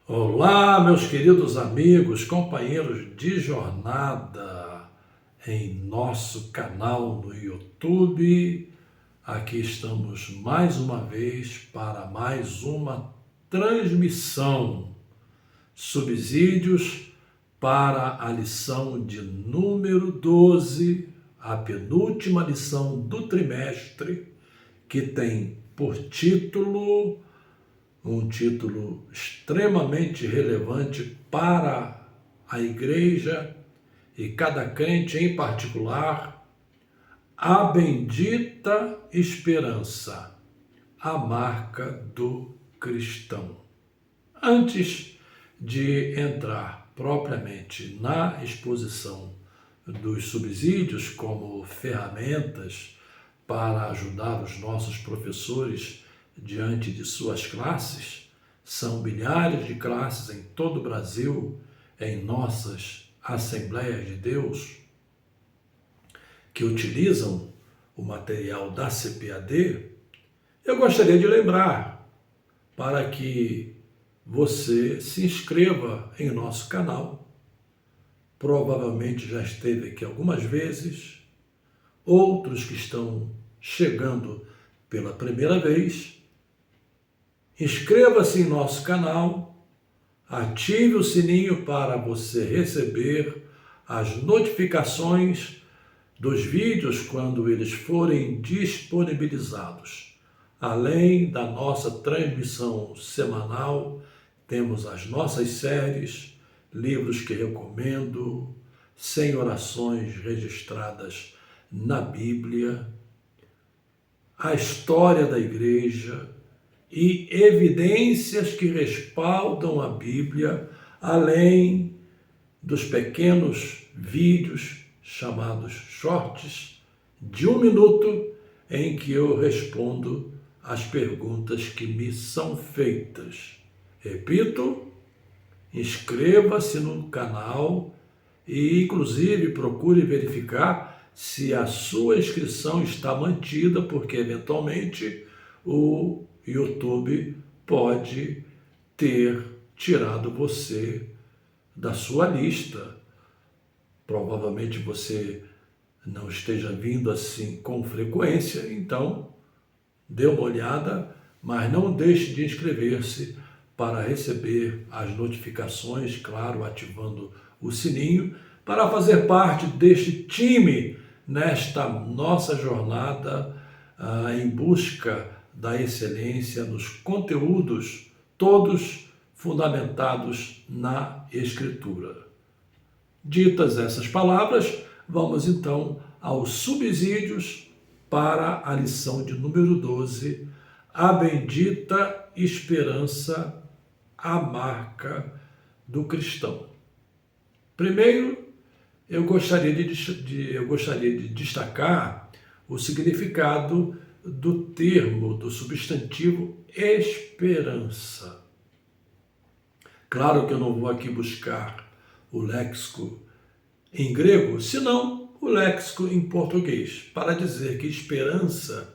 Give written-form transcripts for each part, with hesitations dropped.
Olá, meus queridos amigos, companheiros de jornada em nosso canal no YouTube. Aqui estamos mais uma vez para mais uma transmissão. Subsídios para a lição de número 12, a penúltima lição do trimestre, que tem por título um título extremamente relevante para a igreja e cada crente em particular: a bendita esperança, a marca do cristão. Antes de entrar propriamente na exposição dos subsídios como ferramentas para ajudar os nossos professores diante de suas classes, são milhares de classes em todo o Brasil, em nossas Assembleias de Deus, que utilizam o material da CPAD. Eu gostaria de lembrar para que você se inscreva em nosso canal. Provavelmente já esteve aqui algumas vezes, outros que estão chegando pela primeira vez. Inscreva-se em nosso canal, ative o sininho para você receber as notificações dos vídeos quando eles forem disponibilizados. Além da nossa transmissão semanal, temos as nossas séries, livros que recomendo, 100 orações registradas na Bíblia, a história da igreja e evidências que respaldam a Bíblia, além dos pequenos vídeos chamados shorts de 1 minuto em que eu respondo as perguntas que me são feitas. Repito, inscreva-se no canal e, inclusive, procure verificar se a sua inscrição está mantida, porque, eventualmente, o YouTube pode ter tirado você da sua lista. Provavelmente você não esteja vindo assim com frequência, então dê uma olhada, mas não deixe de inscrever-se para receber as notificações, claro, ativando o sininho, para fazer parte deste time nesta nossa jornada em busca da excelência nos conteúdos, todos fundamentados na Escritura. Ditas essas palavras, vamos então aos subsídios para a lição de número 12, a bendita esperança, a marca do cristão. Primeiro, eu gostaria de destacar o significado do termo, do substantivo esperança. Claro que eu não vou aqui buscar o léxico em grego, senão o léxico em português, para dizer que esperança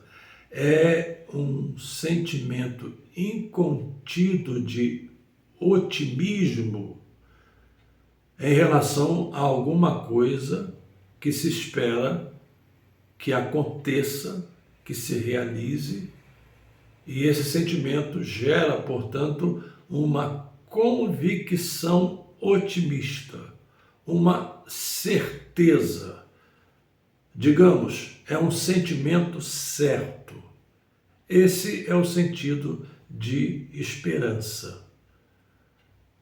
é um sentimento incontido de otimismo em relação a alguma coisa que se espera que aconteça, que se realize, e esse sentimento gera, portanto, uma convicção otimista, uma certeza. Digamos, é um sentimento certo. Esse é o sentido de esperança.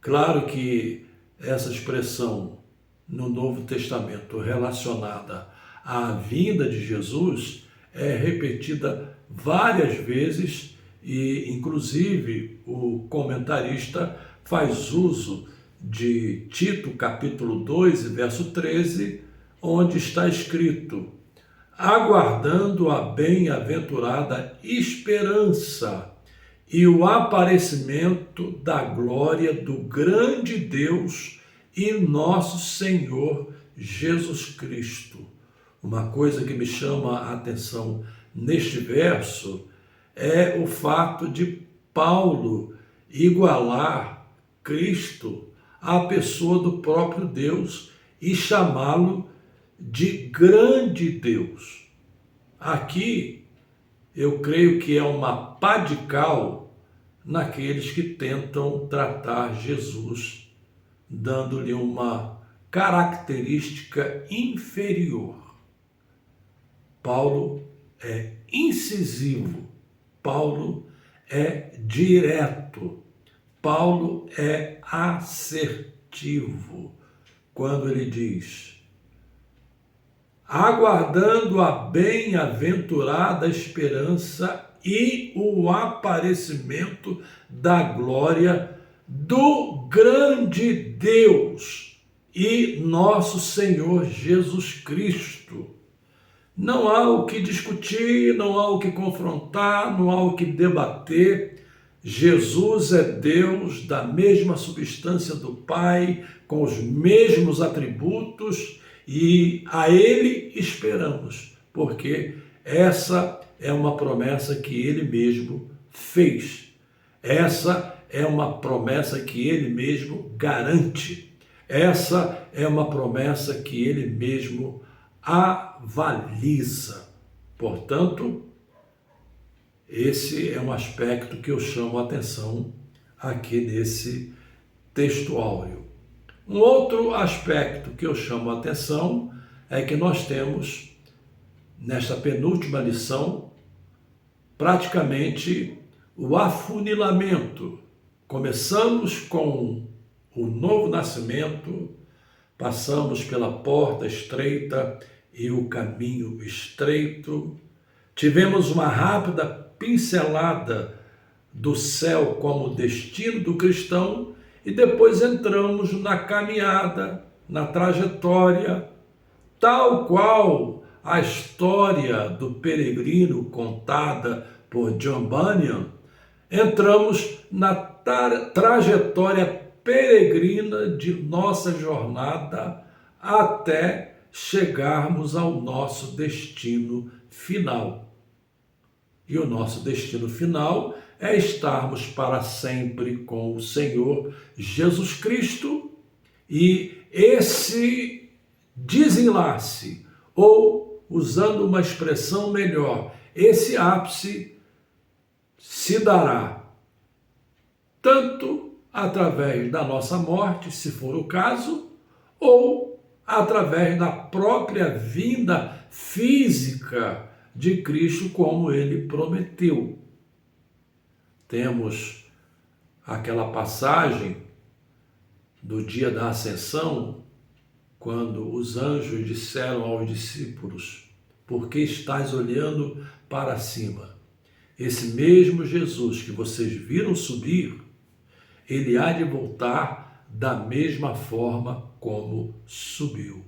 Claro que essa expressão no Novo Testamento relacionada à vinda de Jesus é repetida várias vezes e, inclusive, o comentarista faz uso de Tito, capítulo 2, verso 13, onde está escrito: aguardando a bem-aventurada esperança e o aparecimento da glória do grande Deus e nosso Senhor Jesus Cristo. Uma coisa que me chama a atenção neste verso é o fato de Paulo igualar Cristo à pessoa do próprio Deus e chamá-lo de grande Deus. Aqui, eu creio que é uma pá de cal naqueles que tentam tratar Jesus, dando-lhe uma característica inferior. Paulo é incisivo, Paulo é direto, Paulo é assertivo quando ele diz: aguardando a bem-aventurada esperança e o aparecimento da glória do grande Deus e nosso Senhor Jesus Cristo. Não há o que discutir, não há o que confrontar, não há o que debater. Jesus é Deus da mesma substância do Pai, com os mesmos atributos, e a Ele esperamos, porque essa é uma promessa que Ele mesmo fez. Essa é uma promessa que Ele mesmo garante. Essa é uma promessa que Ele mesmo avaliza. Portanto, esse é um aspecto que eu chamo a atenção aqui nesse texto áureo. Um outro aspecto que eu chamo a atenção é que nós temos, nesta penúltima lição, praticamente o afunilamento. Começamos com o novo nascimento, passamos pela porta estreita e o caminho estreito, tivemos uma rápida pincelada do céu como destino do cristão e depois entramos na caminhada, na trajetória, tal qual a história do peregrino contada por John Bunyan. Entramos na trajetória peregrina de nossa jornada até chegarmos ao nosso destino final. E o nosso destino final é estarmos para sempre com o Senhor Jesus Cristo, e esse desenlace, ou, usando uma expressão melhor, esse ápice se dará tanto através da nossa morte, se for o caso, ou através da própria vinda física de Cristo, como ele prometeu. Temos aquela passagem do dia da ascensão, quando os anjos disseram aos discípulos: por que estás olhando para cima? Esse mesmo Jesus que vocês viram subir, ele há de voltar da mesma forma como subiu.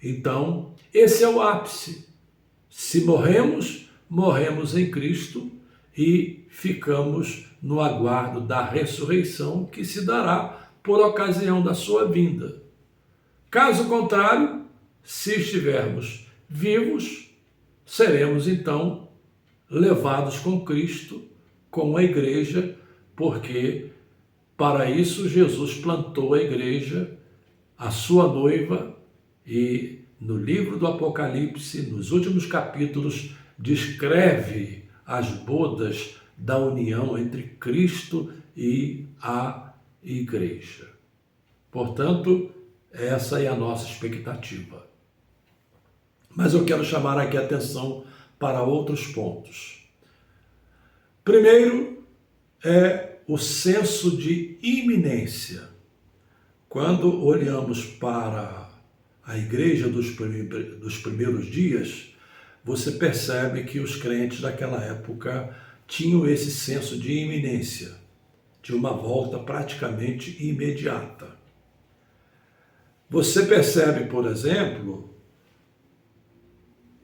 Então, esse é o ápice. Se morremos, morremos em Cristo e ficamos no aguardo da ressurreição que se dará por ocasião da sua vinda. Caso contrário, se estivermos vivos, seremos então levados com Cristo, com a igreja, porque para isso Jesus plantou a igreja, a sua noiva, e no livro do Apocalipse, nos últimos capítulos, descreve as bodas da união entre Cristo e a igreja. Portanto, essa é a nossa expectativa. Mas eu quero chamar aqui a atenção para outros pontos. Primeiro é o senso de iminência. Quando olhamos para a igreja dos primeiros dias, você percebe que os crentes daquela época tinham esse senso de iminência, de uma volta praticamente imediata. Você percebe, por exemplo,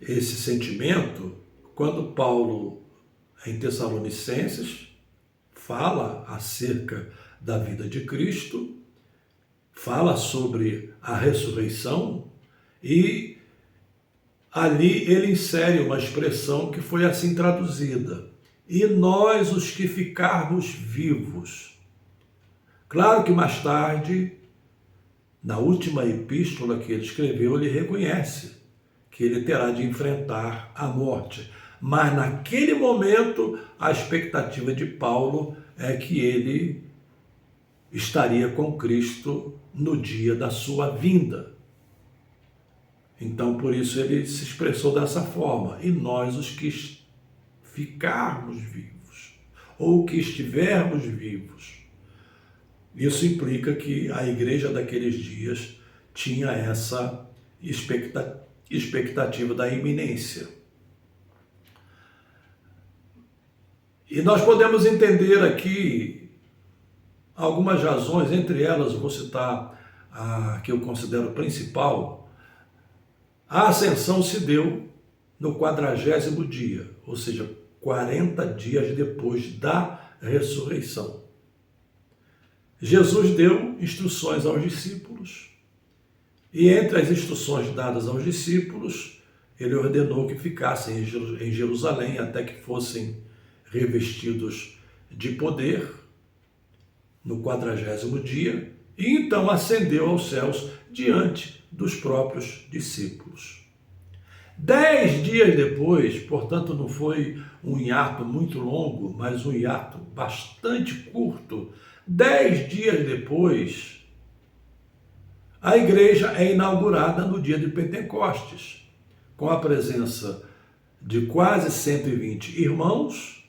esse sentimento quando Paulo, em Tessalonicenses, fala acerca da vida de Cristo, fala sobre a ressurreição, e ali ele insere uma expressão que foi assim traduzida: e nós, os que ficarmos vivos. Claro que mais tarde, na última epístola que ele escreveu, ele reconhece que ele terá de enfrentar a morte. Mas naquele momento, a expectativa de Paulo é que ele estaria com Cristo no dia da sua vinda. Então, por isso ele se expressou dessa forma. E nós, os que ficarmos vivos, ou que estivermos vivos, isso implica que a igreja daqueles dias tinha essa expectativa da iminência. E nós podemos entender aqui algumas razões, entre elas eu vou citar a que eu considero principal. A ascensão se deu no 40º dia, ou seja, 40 dias depois da ressurreição. Jesus deu instruções aos discípulos, e entre as instruções dadas aos discípulos, ele ordenou que ficassem em Jerusalém até que fossem revestidos de poder no 40º dia, e então ascendeu aos céus diante dos próprios discípulos. 10 dias depois, portanto não foi um hiato muito longo, mas um hiato bastante curto, 10 dias depois, a igreja é inaugurada no dia de Pentecostes, com a presença de quase 120 irmãos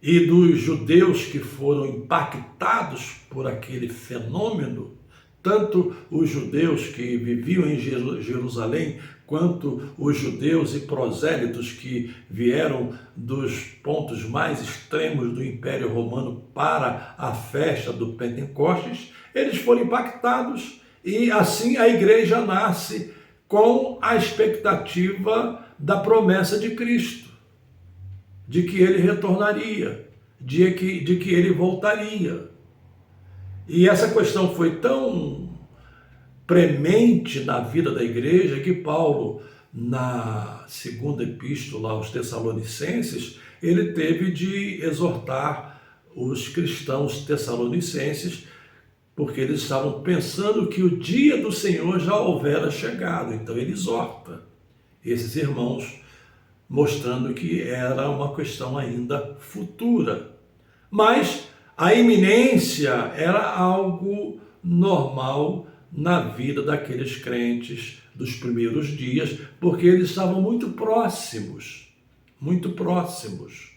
e dos judeus que foram impactados por aquele fenômeno, tanto os judeus que viviam em Jerusalém, quanto os judeus e prosélitos que vieram dos pontos mais extremos do Império Romano para a festa do Pentecostes, eles foram impactados e assim a igreja nasce com a expectativa da promessa de Cristo, de que ele retornaria, de que ele voltaria. E essa questão foi tão premente na vida da igreja que Paulo, na segunda epístola aos Tessalonicenses, ele teve de exortar os cristãos tessalonicenses, porque eles estavam pensando que o dia do Senhor já houvera chegado. Então ele exorta esses irmãos, mostrando que era uma questão ainda futura. Mas a iminência era algo normal na vida daqueles crentes dos primeiros dias, porque eles estavam muito próximos, muito próximos.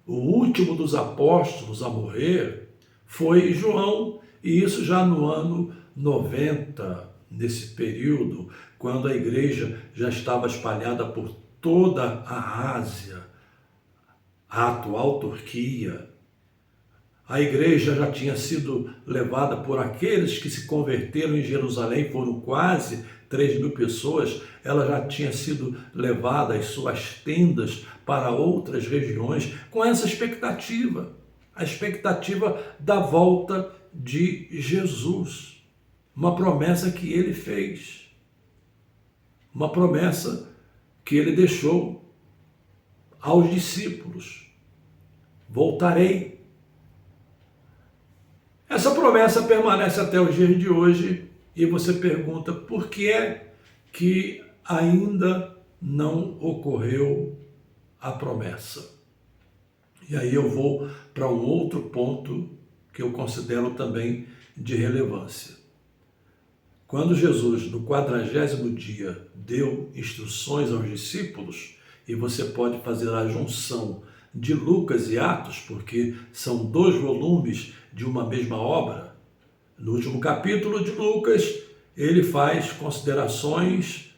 O último dos apóstolos a morrer foi João, e isso já no ano 90, nesse período, quando a igreja já estava espalhada por toda a Ásia, a atual Turquia. A igreja já tinha sido levada por aqueles que se converteram em Jerusalém, foram quase 3.000 pessoas, ela já tinha sido levada às suas tendas para outras regiões com essa expectativa, a expectativa da volta de Jesus, uma promessa que ele fez, uma promessa que ele deixou aos discípulos: voltarei. Essa promessa permanece até os dias de hoje e você pergunta por que é que ainda não ocorreu a promessa. E aí eu vou para um outro ponto que eu considero também de relevância. Quando Jesus, no 40º dia, deu instruções aos discípulos, e você pode fazer a junção de Lucas e Atos, porque são 2 volumes de uma mesma obra. No último capítulo de Lucas, ele faz considerações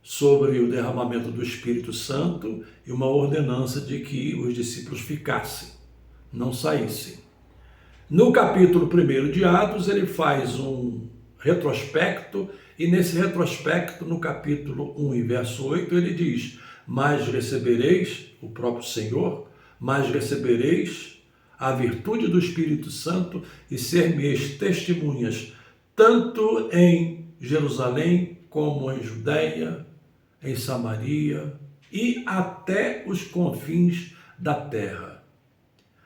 sobre o derramamento do Espírito Santo e uma ordenança de que os discípulos ficassem, não saíssem. No capítulo 1 de Atos, ele faz um retrospecto, e nesse retrospecto, no capítulo 1 e verso 8, ele diz: mas recebereis, o próprio Senhor, mas recebereis a virtude do Espírito Santo e ser-me-eis testemunhas, tanto em Jerusalém como em Judeia, em Samaria e até os confins da terra.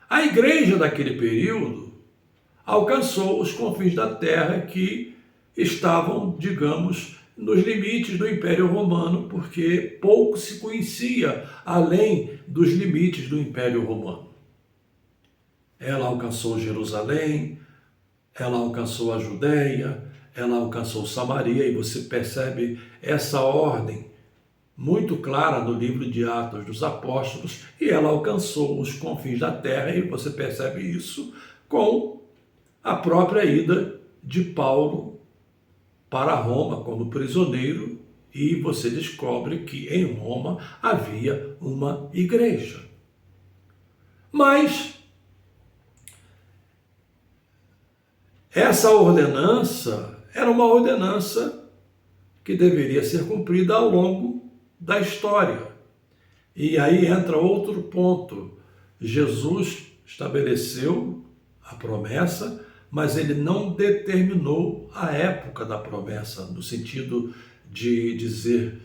A igreja daquele período, alcançou os confins da terra que estavam, digamos, nos limites do Império Romano, porque pouco se conhecia além dos limites do Império Romano. Ela alcançou Jerusalém, ela alcançou a Judéia, ela alcançou Samaria, e você percebe essa ordem muito clara no livro de Atos dos Apóstolos, e ela alcançou os confins da terra, e você percebe isso com a própria ida de Paulo para Roma como prisioneiro, e você descobre que em Roma havia uma igreja. Mas essa ordenança era uma ordenança que deveria ser cumprida ao longo da história. E aí entra outro ponto. Jesus estabeleceu a promessa, mas ele não determinou a época da promessa, no sentido de dizer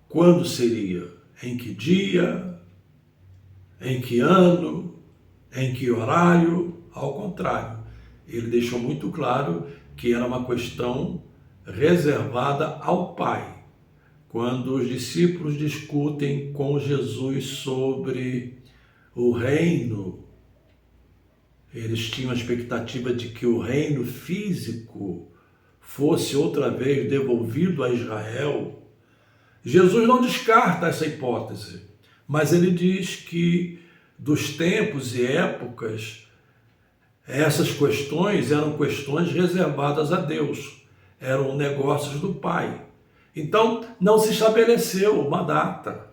quando seria, em que dia, em que ano, em que horário. Ao contrário, ele deixou muito claro que era uma questão reservada ao Pai. Quando os discípulos discutem com Jesus sobre o reino, eles tinham a expectativa de que o reino físico fosse outra vez devolvido a Israel. Jesus não descarta essa hipótese, mas ele diz que dos tempos e épocas, essas questões eram questões reservadas a Deus, eram negócios do Pai. Então, não se estabeleceu uma data,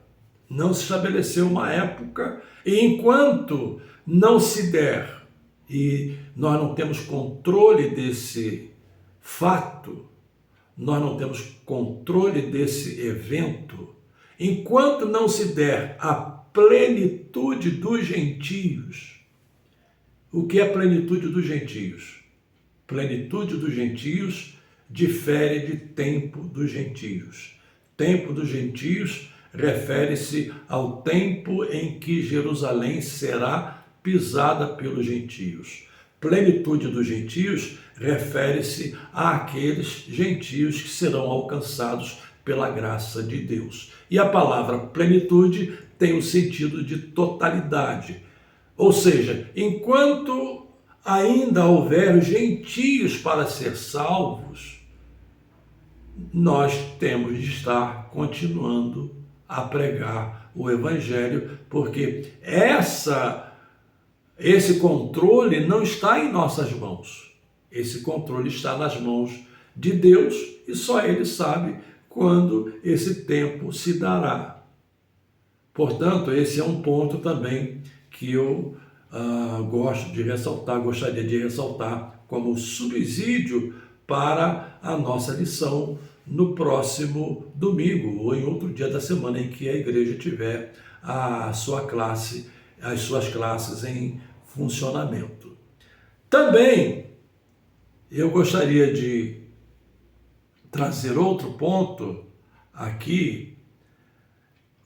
não se estabeleceu uma época, e enquanto não se der, e nós não temos controle desse fato, nós não temos controle desse evento, enquanto não se der a plenitude dos gentios. O que é a plenitude dos gentios? Plenitude dos gentios difere de tempo dos gentios. Tempo dos gentios refere-se ao tempo em que Jerusalém será pisada pelos gentios. Plenitude dos gentios refere-se àqueles gentios que serão alcançados pela graça de Deus. E a palavra plenitude tem o sentido de totalidade. Ou seja, enquanto ainda houver gentios para ser salvos, nós temos de estar continuando a pregar o Evangelho, porque esse controle não está em nossas mãos. Esse controle está nas mãos de Deus, e só Ele sabe quando esse tempo se dará. Portanto, esse é um ponto também que eu gostaria de ressaltar como subsídio para a nossa lição no próximo domingo ou em outro dia da semana em que a igreja tiver as suas classes em funcionamento. Também eu gostaria de trazer outro ponto aqui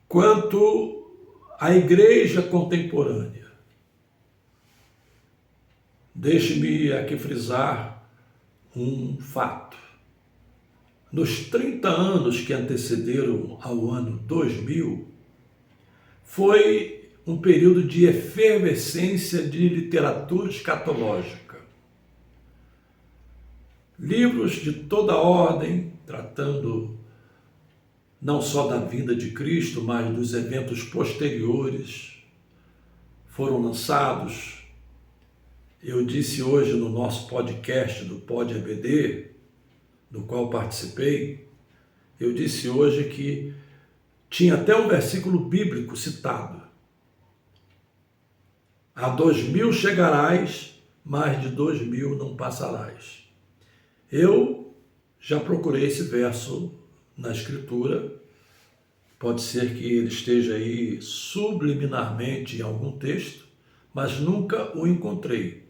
quanto à igreja contemporânea. Deixe-me aqui frisar um fato. Nos 30 anos que antecederam ao ano 2000, foi um período de efervescência de literatura escatológica. Livros de toda ordem, tratando não só da vinda de Cristo, mas dos eventos posteriores, foram lançados. Eu disse hoje no nosso podcast do Pod EBD, do qual participei, eu disse hoje que tinha até um versículo bíblico citado. A 2000 chegarás, mais de 2000 não passarás. Eu já procurei esse verso na Escritura, pode ser que ele esteja aí subliminarmente em algum texto, mas nunca o encontrei.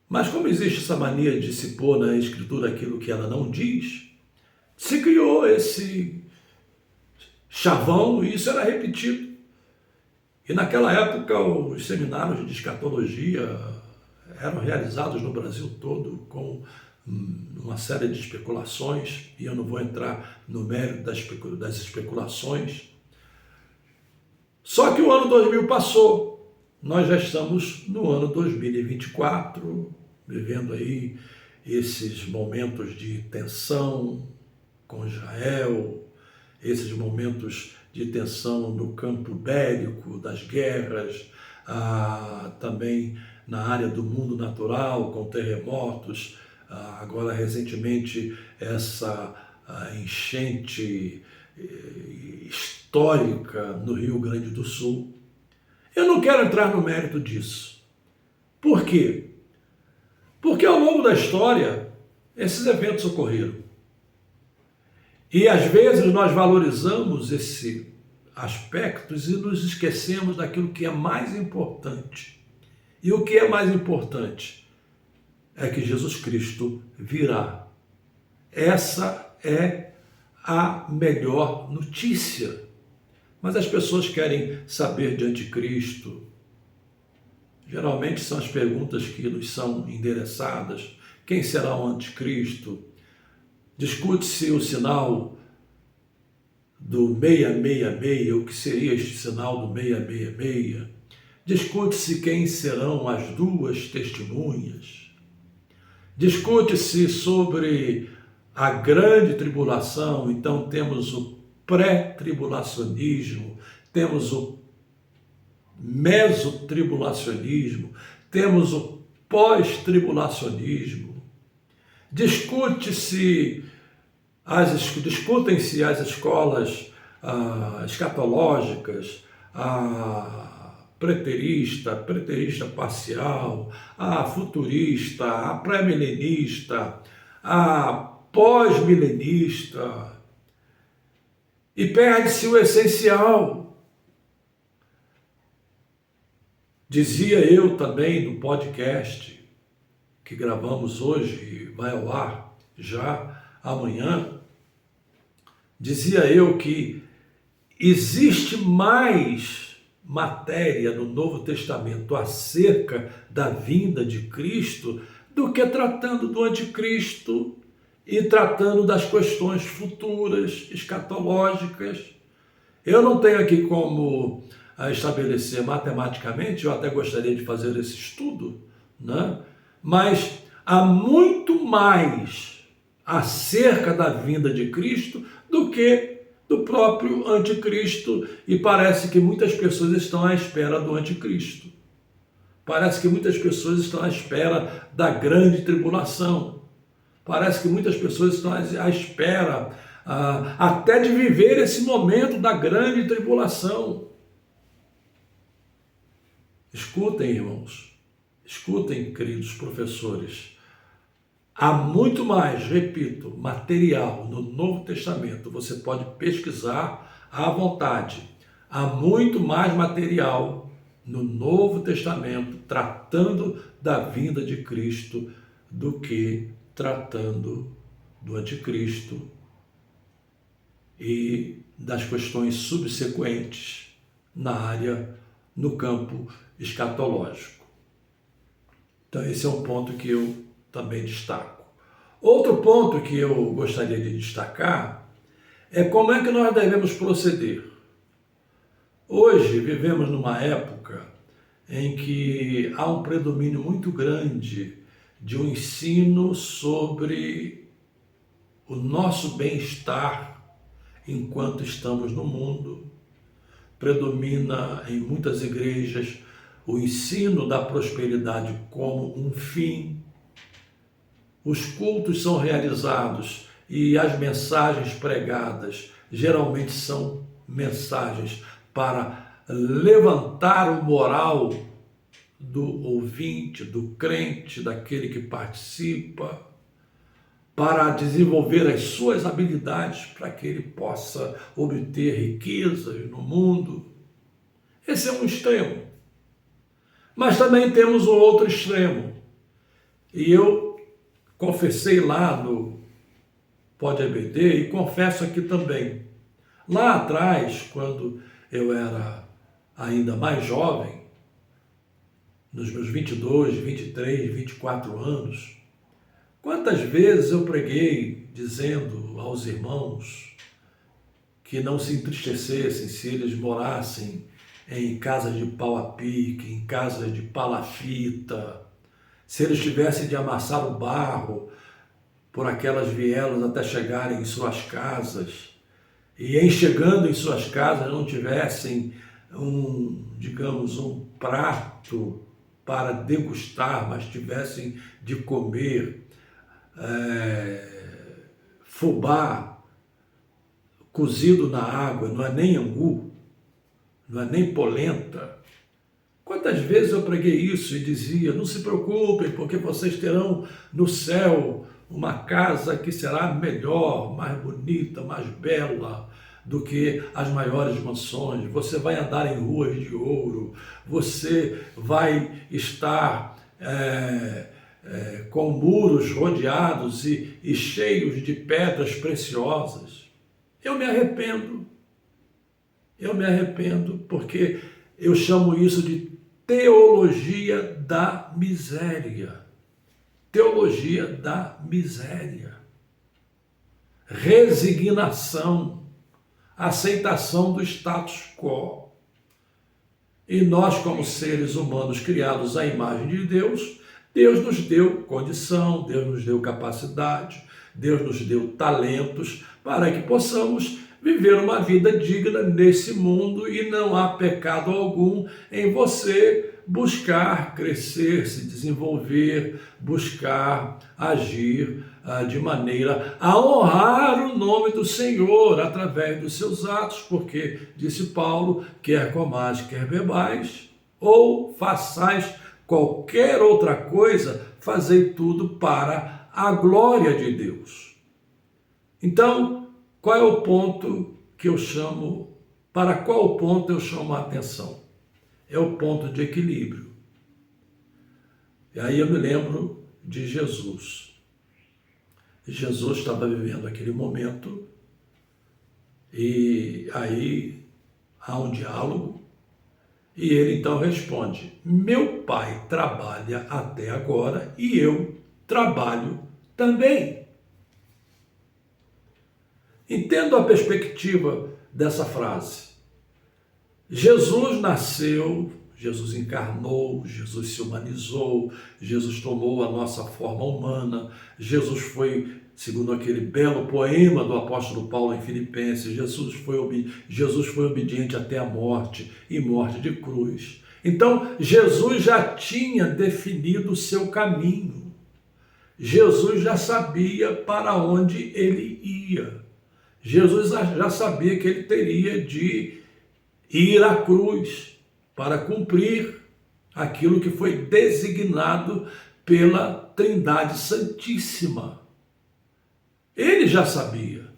Mas como existe essa mania de se pôr na Escritura aquilo que ela não diz, se criou esse chavão e isso era repetido. E naquela época os seminários de escatologia eram realizados no Brasil todo com uma série de especulações, e eu não vou entrar no mérito das especulações. Só que o ano 2000 passou, nós já estamos no ano 2024, vivendo aí esses momentos de tensão com Israel, esses momentos de tensão no campo bélico, das guerras, também na área do mundo natural, com terremotos, agora recentemente essa enchente histórica no Rio Grande do Sul. Eu não quero entrar no mérito disso. Por quê? Porque ao longo da história, esses eventos ocorreram. E às vezes nós valorizamos esses aspectos e nos esquecemos daquilo que é mais importante. E o que é mais importante é que Jesus Cristo virá. Essa é a melhor notícia. Mas as pessoas querem saber de anticristo. Geralmente são as perguntas que nos são endereçadas. Quem será o anticristo? Discute-se o sinal do 666, o que seria este sinal do 666. Discute-se quem serão as duas testemunhas. Discute-se sobre a grande tribulação. Então temos o pré-tribulacionismo, temos o mesotribulacionismo, temos o pós-tribulacionismo. Discutem-se as escolas escatológicas, a preterista parcial, a futurista, a pré-milenista, a pós-milenista, e perde-se o essencial. Dizia eu também no podcast que gravamos hoje e vai ao ar já amanhã, dizia eu que existe mais matéria no Novo Testamento acerca da vinda de Cristo do que tratando do anticristo e tratando das questões futuras, escatológicas. Eu não tenho aqui como estabelecer matematicamente, eu até gostaria de fazer esse estudo, né? Mas há muito mais acerca da vinda de Cristo do que do próprio anticristo, e parece que muitas pessoas estão à espera do anticristo. Parece que muitas pessoas estão à espera da grande tribulação. Parece que muitas pessoas estão à espera até de viver esse momento da grande tribulação. Escutem, irmãos, escutem, queridos professores. Há muito mais, repito, material no Novo Testamento. Você pode pesquisar à vontade. Há muito mais material no Novo Testamento tratando da vinda de Cristo do que tratando do anticristo e das questões subsequentes no campo escatológico. Então esse é um ponto que eu também destaco. Outro ponto que eu gostaria de destacar é como é que nós devemos proceder. Hoje vivemos numa época em que há um predomínio muito grande de um ensino sobre o nosso bem-estar enquanto estamos no mundo. Predomina em muitas igrejas o ensino da prosperidade como um fim. Os cultos são realizados e as mensagens pregadas geralmente são mensagens para levantar o moral do ouvinte, do crente, daquele que participa, para desenvolver as suas habilidades para que ele possa obter riquezas no mundo. Esse é um extremo. Mas também temos o outro extremo. E eu confessei lá no Pode EBD e confesso aqui também. Lá atrás, quando eu era ainda mais jovem, nos meus 22, 23, 24 anos, quantas vezes eu preguei dizendo aos irmãos que não se entristecessem se eles morassem em casas de pau a pique, em casas de palafita, se eles tivessem de amassar o barro por aquelas vielas até chegarem em suas casas, e em chegando em suas casas não tivessem digamos, um prato para degustar, mas tivessem de comer fubá cozido na água, não é nem angu, não é nem polenta. Quantas vezes eu preguei isso e dizia, não se preocupem, porque vocês terão no céu uma casa que será melhor, mais bonita, mais bela do que as maiores mansões. Você vai andar em ruas de ouro, você vai estar com muros rodeados e cheios de pedras preciosas. Eu me arrependo, porque eu chamo isso de teologia da miséria. Teologia da miséria. Resignação, aceitação do status quo. E nós, como seres humanos criados à imagem de Deus, Deus nos deu condição, Deus nos deu capacidade, Deus nos deu talentos para que possamos viver uma vida digna nesse mundo, e não há pecado algum em você buscar crescer, se desenvolver, buscar agir de maneira a honrar o nome do Senhor através dos seus atos, porque, disse Paulo, quer comais, quer bebais, ou façais qualquer outra coisa, fazei tudo para a glória de Deus. Então, qual é o ponto que eu chamo, para qual ponto eu chamo a atenção? É o ponto de equilíbrio. E aí eu me lembro de Jesus. Jesus estava vivendo aquele momento e aí há um diálogo e ele então responde: meu pai trabalha até agora e eu trabalho também. Entendo a perspectiva dessa frase. Jesus nasceu, Jesus encarnou, Jesus se humanizou, Jesus tomou a nossa forma humana, Jesus foi, segundo aquele belo poema do apóstolo Paulo em Filipenses, Jesus foi obediente até a morte, e morte de cruz. Então, Jesus já tinha definido o seu caminho. Jesus já sabia para onde ele ia. Jesus já sabia que ele teria de ir à cruz para cumprir aquilo que foi designado pela Trindade Santíssima. Ele já sabia,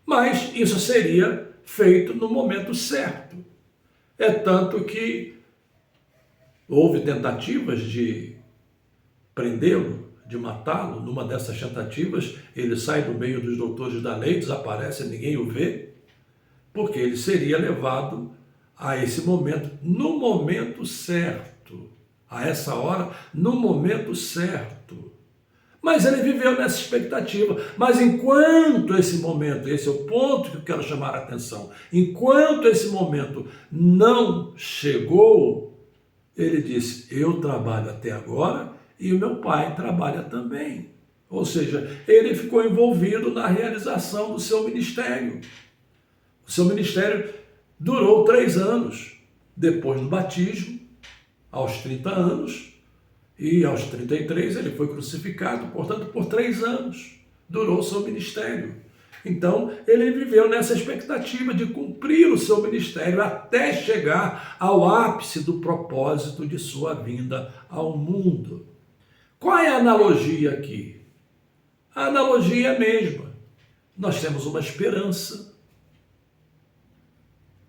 mas isso seria feito no momento certo. É tanto que houve tentativas de prendê-lo, de matá-lo. Numa dessas tentativas, ele sai do meio dos doutores da lei, desaparece, ninguém o vê, porque ele seria levado a esse momento, no momento certo, a essa hora, no momento certo. Mas ele viveu nessa expectativa. Mas enquanto esse momento, esse é o ponto que eu quero chamar a atenção, enquanto esse momento não chegou, ele disse: eu trabalho até agora e o meu pai trabalha também. Ou seja, ele ficou envolvido na realização do seu ministério. O seu ministério durou 3 anos, depois do batismo, aos 30 anos, e aos 33 ele foi crucificado, portanto, por 3 anos durou o seu ministério. Então, ele viveu nessa expectativa de cumprir o seu ministério até chegar ao ápice do propósito de sua vinda ao mundo. Qual é a analogia aqui? A analogia é a mesma. Nós temos uma esperança.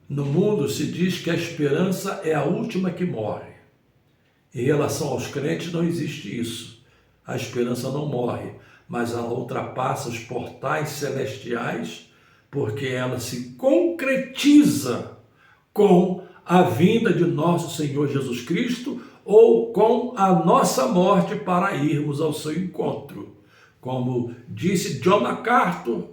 No mundo se diz que a esperança é a última que morre. Em relação aos crentes não existe isso. A esperança não morre, mas ela ultrapassa os portais celestiais, porque ela se concretiza com a vinda de nosso Senhor Jesus Cristo, ou com a nossa morte para irmos ao seu encontro. Como disse John MacArthur,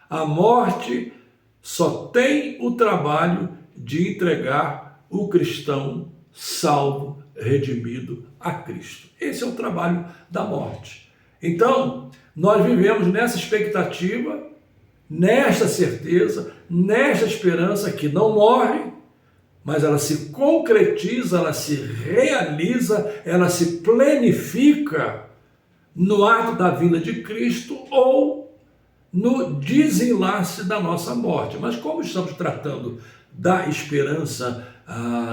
a morte só tem o trabalho de entregar o cristão salvo, redimido a Cristo. Esse é o trabalho da morte. Então, nós vivemos nessa expectativa, nesta certeza, nesta esperança que não morre, mas ela se concretiza, ela se realiza, ela se planifica no ato da vinda de Cristo ou no desenlace da nossa morte. Mas como estamos tratando da esperança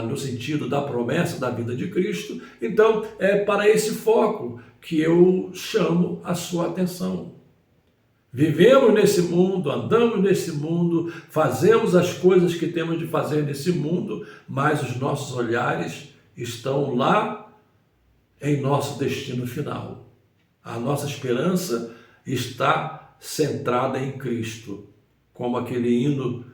no sentido da promessa da vida de Cristo, então é para esse foco que eu chamo a sua atenção. Vivemos nesse mundo, andamos nesse mundo, fazemos as coisas que temos de fazer nesse mundo, mas os nossos olhares estão lá em nosso destino final. A nossa esperança está centrada em Cristo, como aquele hino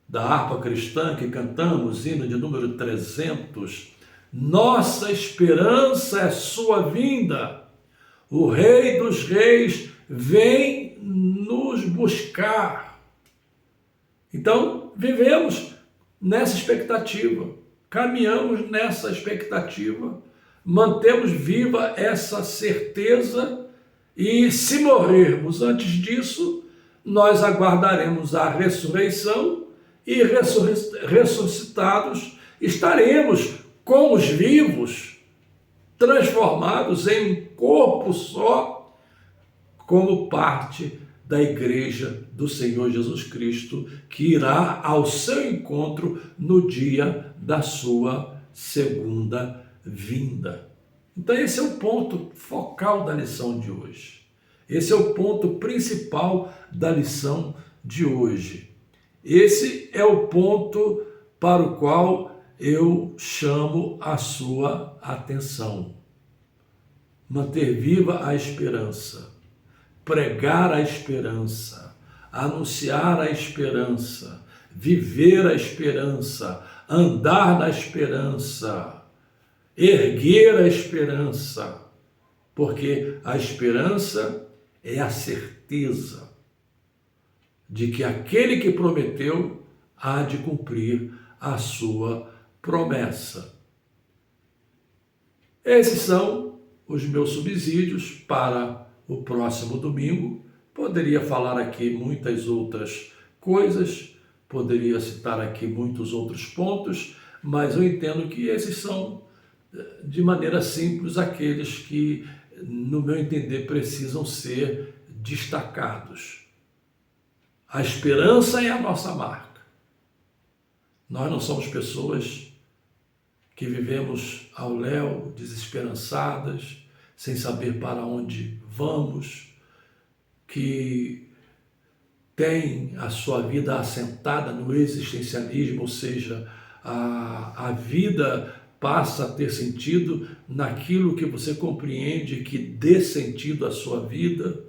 da harpa cristã que cantamos, hino de número 300. Nossa esperança é sua vinda, o Rei dos Reis vem nos buscar. Então, vivemos nessa expectativa, caminhamos nessa expectativa, mantemos viva essa certeza e, se morrermos antes disso, nós aguardaremos a ressurreição e, ressuscitados, estaremos com os vivos, transformados em um corpo só, como parte da igreja do Senhor Jesus Cristo, que irá ao seu encontro no dia da sua segunda vinda. Então esse é o ponto focal da lição de hoje. Esse é o ponto principal da lição de hoje. Esse é o ponto para o qual eu chamo a sua atenção. Manter viva a esperança. Pregar a esperança, anunciar a esperança, viver a esperança, andar na esperança, erguer a esperança, porque a esperança é a certeza de que aquele que prometeu há de cumprir a sua promessa. Esses são os meus subsídios para o próximo domingo. Poderia falar aqui muitas outras coisas, poderia citar aqui muitos outros pontos, mas eu entendo que esses são, de maneira simples, aqueles que, no meu entender, precisam ser destacados. A esperança é a nossa marca. Nós não somos pessoas que vivemos ao léu, desesperançadas, sem saber para onde vamos, que tem a sua vida assentada no existencialismo, ou seja, a vida passa a ter sentido naquilo que você compreende que dê sentido à sua vida.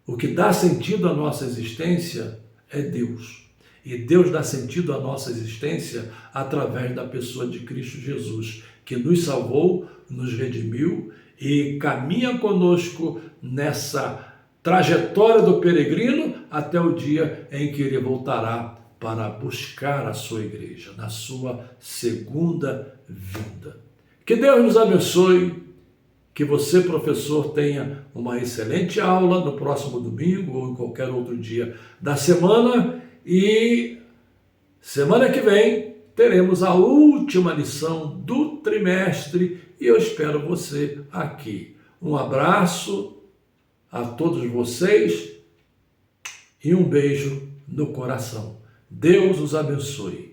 O que dá sentido à nossa existência é Deus. E Deus dá sentido à nossa existência através da pessoa de Cristo Jesus, que nos salvou, nos redimiu e caminha conosco nessa trajetória do peregrino até o dia em que ele voltará para buscar a sua igreja, na sua segunda vinda. Que Deus nos abençoe, que você, professor, tenha uma excelente aula no próximo domingo ou em qualquer outro dia da semana, e semana que vem teremos a última lição do trimestre e eu espero você aqui. Um abraço a todos vocês e um beijo no coração. Deus os abençoe.